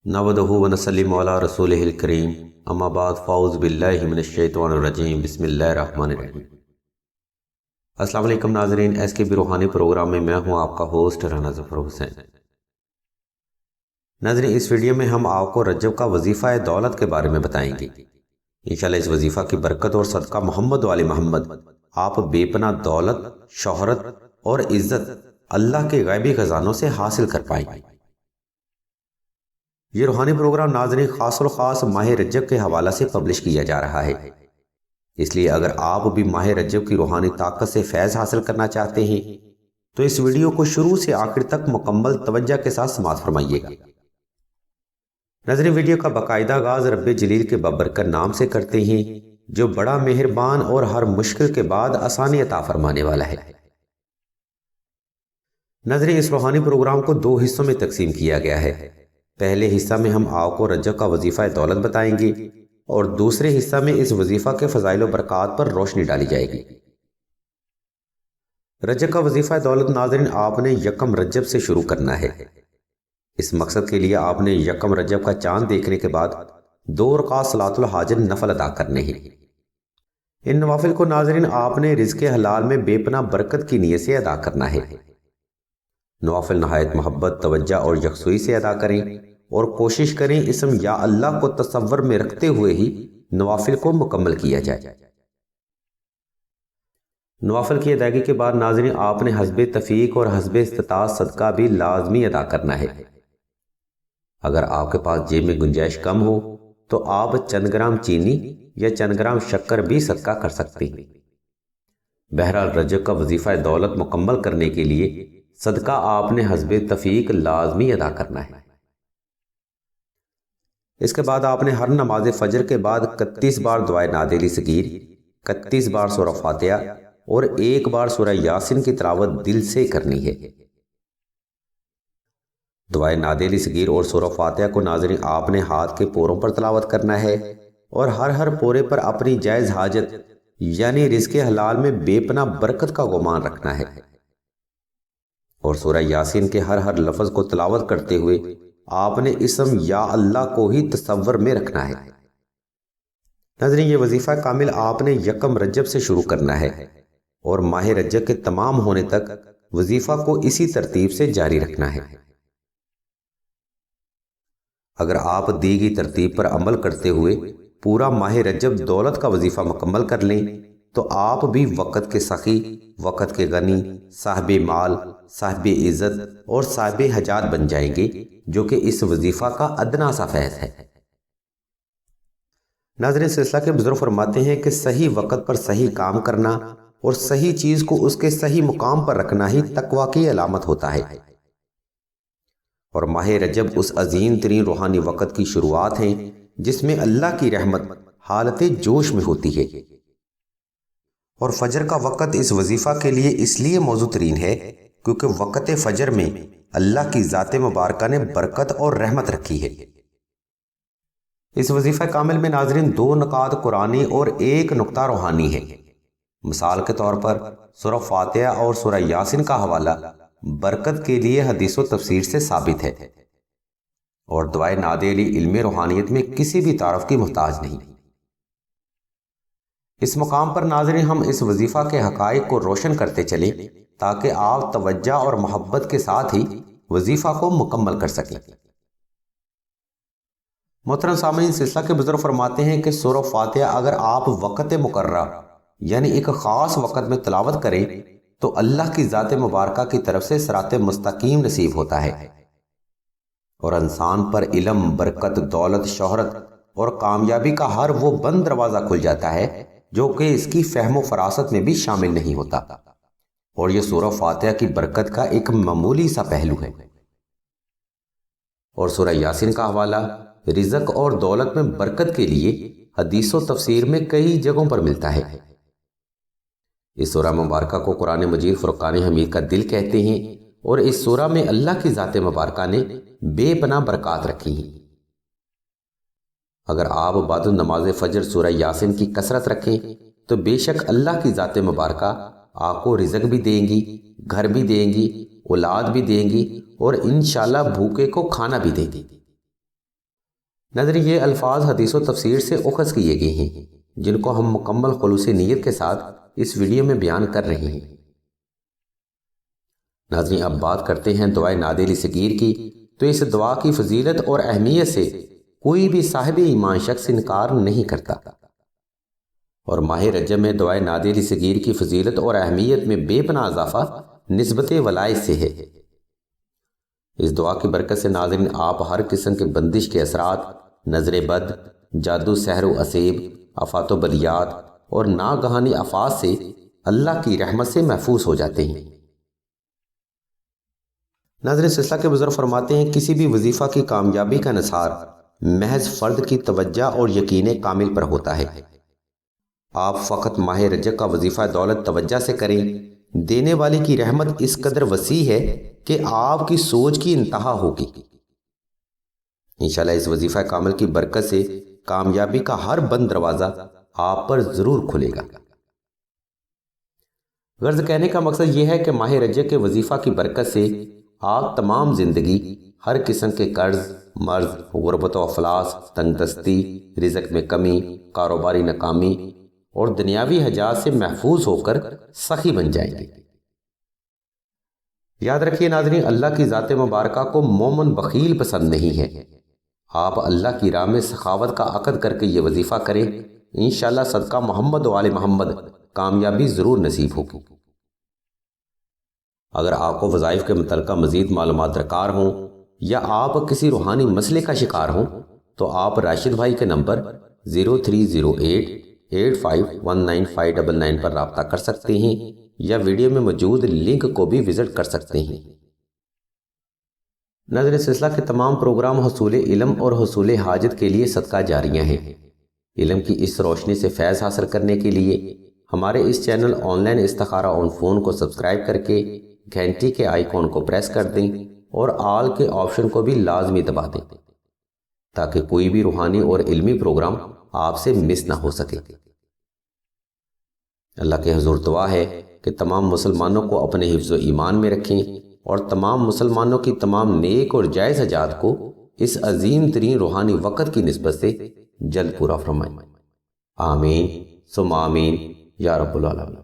नवदहु व नसल्लिमु अला रसूलिहिल करीम अम्मा बाद फ़ाऊज़ु बिल्लाहि मिनश शैतानिर रजीम बिस्मिल्लाहिर रहमानिर रहीम। अस्सलाम वालेकुम नाज़रीन, एसकेबी रूहानी प्रोग्राम में मैं हूं आपका होस्ट राना ज़फ़र हुसैन। नाज़रीन, इस वीडियो में हम आपको रजब का वजीफ़ा दौलत के बारे में बताएंगे। इंशाल्लाह इस वजीफ़ा की बरकत और सदका मोहम्मद वाले मोहम्मद आप बेपना दौलत, शोहरत और इज़्ज़त अल्लाह के गैबी खजानों से हासिल कर पाएंगे। ये रूहानी प्रोग्राम नाज़रीन खास और ख़ास माह रजब के हवाला से पब्लिश किया जा रहा है, इसलिए अगर आप भी माह रजब की रूहानी ताकत से फैज़ हासिल करना चाहते हैं तो इस वीडियो को शुरू से आखिर तक मुकम्मल तवज्जो के साथ समाअत फरमाइएगा। नाज़रीन, वीडियो का बाकायदा आगाज़ रब्बे जलील के बबरकत नाम से करते हैं जो बड़ा मेहरबान और हर मुश्किल के बाद आसानी अता फरमाने वाला है। नाज़रीन, इस रूहानी प्रोग्राम को दो हिस्सों में तकसीम किया गया है। पहले हिस्सा में हम आपको रजब का वजीफ़ा दौलत बताएंगे और दूसरे हिस्सा में इस वजीफ़ा के फ़ज़ाइल व बरक़ात पर रोशनी डाली जाएगी। रजब का वजीफ़ा दौलत नाज़रीन आपने यकम रजब से शुरू करना है। इस मकसद के लिए आपने यकम रजब का चांद देखने के बाद 2 रकात सलातुल हाजत नफल अदा करने हैं। इन नवाफिल को नाज़रीन आपने रिज़्क़े हलाल में बेपना बरकत की नीयत से अदा करना है। नवाफिल नहायत मोहब्बत, तवज्जो और यकसुई से अदा करें और कोशिश करें इसम या अल्लाह को तसव्वुर में रखते हुए ही नवाफिल को मुकम्मल किया जाए। नवाफिल की अदायगी के बाद नाज़रीन आपने हस्बे तफीक और हस्बे इस्तिताअत सदका भी लाजमी अदा करना है। अगर आपके पास जेब में गुंजाइश कम हो तो आप चंद ग्राम चीनी या चंद ग्राम शक्कर भी सदका कर सकते हैं। बहरहाल रजब का वजीफ़ा दौलत मुकम्मल करने के लिए सदका आपने हस्बे तफीक लाजमी अदा करना है। इसके बाद आपने हर नमाज फजर के बाद 31 बार दुआए नादेली सगीर, 31 बार सूरह फातिहा और 1 बार सूरह यासीन की तिलावत दिल से करनी है। दुआए नादेली सगीर और सूरह फातिहा को नाज़रीन आपने हाथ के पोरों पर तिलावत करना है और हर पोरे पर अपनी जायज़ हाजत यानी रिज़्क़े हलाल में बेपना बरकत का गुमान रखना है और सूरह यासीन के हर लफ्ज़ को तिलावत करते हुए आपने इसम या अल्लाह को ही तसव्वुर में रखना है। नाज़रीन, ये वजीफ़ा कामिल आपने यकम रजब से शुरू करना है और माह रजब के तमाम होने तक वजीफ़ा को इसी तरतीब से जारी रखना है। अगर आप दी गई तरतीब पर अमल करते हुए पूरा माह रजब दौलत का वजीफ़ा मुकम्मल कर लें तो आप भी वक़्त के सखी, वक़्त के गनी, साहिबे माल, साहिबे इज़्ज़त और साहिबे हजात बन जाएंगे, जो कि इस वजीफ़ा का अदना सा फैज़ है। नाज़रीन, सिलसिला के बुजुर्ग फरमाते हैं कि सही वक़्त पर सही काम करना और सही चीज़ को उसके सही मुकाम पर रखना ही तकवा की अलामत होता है और माह रजब उस अजीम तरीन रूहानी वक़्त की शुरुआत है जिसमें अल्लाह की रहमत हालत जोश में होती है और फजर का वक़्त इस वजीफ़ा के लिए इसलिए मौजू तरीन है क्योंकि वक़्त फजर में अल्लाह की ज़ात मुबारका ने बरकत और रहमत रखी है। इस वजीफ़ा कामिल में नाज़रीन 2 नकात कुरानी और 1 नुक्ता रूहानी है। मिसाल के तौर पर सूरह फातिहा और सूरह यासीन का हवाला बरकत के लिए हदीस व तफसीर से साबित है और दुआए नादेली इल्म रूहानियत में किसी भी तारफ़ की मोहताज नहीं। इस मुकाम पर नाज़रीन हम इस वजीफ़ा के हक़ाइक़ को रोशन करते चले ताकि आप तवज्जो और मोहब्बत के साथ ही वजीफ़ा को मुकम्मल कर सकें। मोहतरम सामीन, सिलसिला के बुजुर्ग फरमाते हैं कि सूरह फातिहा अगर आप वक़्त मुकर्रा यानी एक ख़ास वक़्त में तिलावत करें तो अल्लाह की ज़ात मुबारका की तरफ से सिरात मुस्तकीम नसीब होता है और इंसान पर इल्म, बरकत, दौलत, शोहरत और कामयाबी का हर वो बंद दरवाज़ा खुल जाता है जो कि इसकी फहम व फरासत में भी शामिल नहीं होता और यह सूरह फातिहा की बरकत का एक मामूली सा पहलू है। और सूरह यासीन का हवाला रिज़्क़ और दौलत में बरकत के लिए हदीस व तफसीर में कई जगहों पर मिलता है। इस सूरह मुबारका को कुरान मजीद फुरक़ान हमीद का दिल कहते हैं और इस सूरह में अल्लाह की ज़ात मुबारका ने बेपनाह बरक़ात रखी हैं। अगर आप बाद नमाज फजर सूरह यासीन की कसरत रखें तो बेशक अल्लाह की ज़ात मुबारका आपको रिज़्क़ भी देंगी, घर भी देंगी, औलाद भी देंगी और इंशाअल्लाह भूखे को खाना भी देंगी। ناظرین، یہ الفاظ حدیث و تفسیر سے اخذ کیے گئے ہیں جن کو ہم مکمل خلوص نیت کے ساتھ اس ویڈیو میں بیان کر رہے ہیں۔ ناظرین، اب بات کرتے ہیں دعائے نادر صغیر کی، تو اس دعا کی فضیلت اور اہمیت سے کوئی بھی صاحب ایمان شخص انکار نہیں کرتا، اور ماہ رجب میں دعائے نادر صغیر کی فضیلت اور اہمیت میں بے پناہ اضافہ نسبت ولایت سے ہے۔ اس دعا کی برکت سے ناظرین، آپ ہر قسم کے بندش کے اثرات، نظر بد، جادو، سحر و اسیب، آفات و بلیات اور ناگہانی آفات سے اللہ کی رحمت سے محفوظ ہو جاتے ہیں۔ ناظرین، سلسلہ کے بزرگ فرماتے ہیں، کسی بھی وظیفہ کی کامیابی کا انحصار محض فرد کی توجہ اور یقین کامل پر ہوتا ہے۔ آپ فقط ماہ رجب کا وظیفہ دولت توجہ سے کریں، دینے والے کی رحمت اس قدر وسیع ہے کہ آپ کی سوچ کی انتہا ہوگی۔ انشاءاللہ اس وظیفہ کامل کی برکت سے کامیابی کا ہر بند دروازہ آپ پر ضرور کھلے گا۔ غرض کہنے کا مقصد یہ ہے کہ ماہ رجب کے وظیفہ کی برکت سے آپ تمام زندگی ہر قسم کے قرض، مرض، غربت و افلاس، تنگ دستی، رزق میں کمی، کاروباری ناکامی اور دنیاوی حاجات سے محفوظ ہو کر سخی بن جائیں گے۔ یاد رکھیے ناظرین، اللہ کی ذات مبارکہ کو مومن بخیل پسند نہیں ہے۔ آپ اللہ کی راہ میں سخاوت کا عقد کر کے یہ وظیفہ کریں، انشاءاللہ صدقہ محمد و آل محمد کامیابی ضرور نصیب ہوگی۔ اگر آپ کو وظائف کے متعلقہ مزید معلومات درکار ہوں یا آپ کسی روحانی مسئلے کا شکار ہوں تو آپ راشد بھائی کے نمبر 030885195999 پر رابطہ کر سکتے ہیں یا ویڈیو میں موجود لنک کو بھی وزٹ کر سکتے ہیں۔ ناظرین، سلسلہ کے تمام پروگرام حصول علم اور حصول حاجت کے لیے صدقہ جاریہ ہیں۔ علم کی اس روشنی سے فیض حاصل کرنے کے لیے ہمارے اس چینل آن لائن استخارہ آن فون کو سبسکرائب کر کے گھنٹی کے آئیکن کو پریس کر دیں اور آل کے آپشن کو بھی لازمی دبا دیں تاکہ کوئی بھی روحانی اور علمی پروگرام آپ سے مس نہ ہو سکے۔ اللہ کے حضور دعا ہے کہ تمام مسلمانوں کو اپنے حفظ و ایمان میں رکھیں اور تمام مسلمانوں کی تمام نیک اور جائز حاجات کو اس عظیم ترین روحانی وقت کی نسبت سے جلد پورا فرمائیں۔ آمین ثم آمین یا رب العالمین۔